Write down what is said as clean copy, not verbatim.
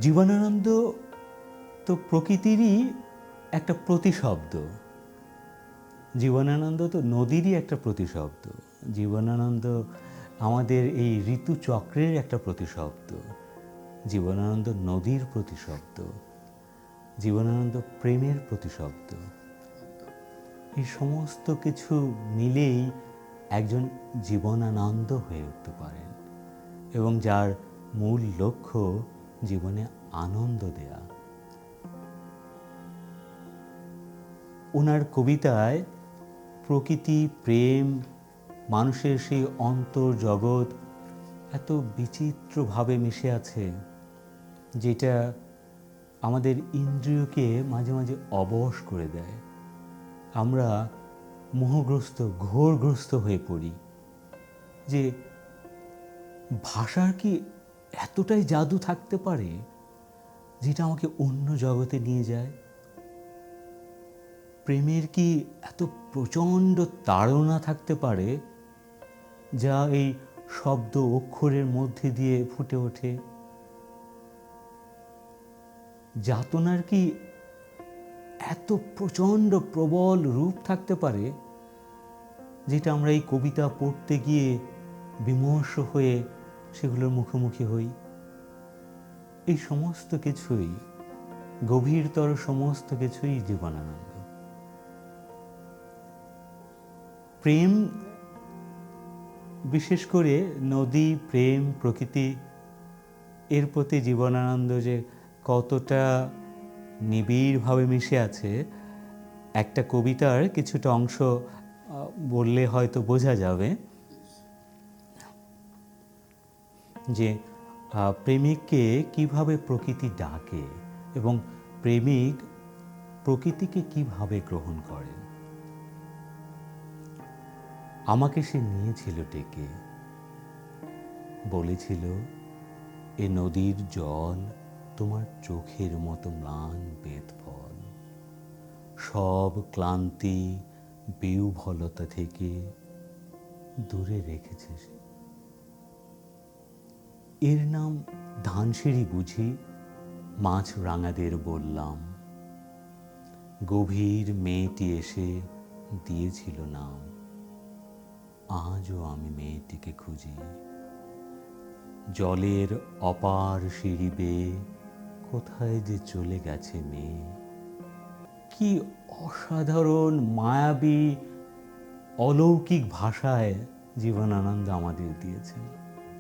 জীবনানন্দ তো প্রকৃতিরই একটা প্রতিশব্দ, জীবনানন্দ তো নদীরই একটা প্রতিশব্দ, জীবনানন্দ আমাদের এই ঋতুচক্রের একটা প্রতিশব্দ, জীবনানন্দ নদীর প্রতিশব্দ, জীবনানন্দ প্রেমের প্রতিশব্দ। এই সমস্ত কিছু মিলেই একজন জীবনানন্দ হয়ে উঠতে পারেন এবং যার মূল লক্ষ্য জীবনে আনন্দ দেয়া। ওনার কবিতায় প্রকৃতি, প্রেম, মানুষের সেই অন্তর্জগৎ এত বিচিত্রভাবে মিশে আছে, যেটা আমাদের ইন্দ্রিয়কে মাঝে মাঝে অবশ করে দেয়। আমরা মোহগ্রস্ত, ঘোরগ্রস্ত হয়ে পড়ি যে ভাষার কি এতটাই জাদু থাকতে পারে যেটা আমাকে অন্য জগতে নিয়ে যায়? প্রেমের কি এত প্রচণ্ড তাড়না থাকতে পারে যা এই শব্দ অক্ষরের মধ্যে দিয়ে ফুটে ওঠে? যাতনার কি এত প্রচণ্ড প্রবল রূপ থাকতে পারে যেটা আমরা এই কবিতা পড়তে গিয়ে বিমর্ষ হয়ে সেগুলোর মুখোমুখি হই? এই সমস্ত কিছুই, গভীরতর সমস্ত কিছুই জীবনানন্দ। প্রেম, বিশেষ করে নদী, প্রেম, প্রকৃতি, এর প্রতি জীবনানন্দ যে কতটা নিবিড়ভাবে মিশে আছে, একটা কবিতার কিছুটা অংশ বললে হয়তো বোঝা যাবে যে প্রেমিককে কিভাবে প্রকৃতি ডাকে এবং প্রেমিক প্রকৃতিকে কিভাবে গ্রহণ করেন। আমাকে সে নিয়েছিল ডেকে, বলেছিল, এ নদীর জল তোমার চোখের মতো ম্লান বেদফল, সব ক্লান্তি বিহ্বলতা থেকে দূরে রেখেছে সে। এর নাম ধানসিঁড়ি বুঝি? মাছরাঙাদের বললাম, গভীর মেয়েটি এসে দিয়েছিল নাম। আজও আমি মেয়েটিকে খুঁজি, জলের অপার সিঁড়ি বেয়ে কোথায় যে চলে গেছে মেয়ে। কি অসাধারণ মায়াবী অলৌকিক ভাষায় জীবনানন্দ আমাদের দিয়েছেন।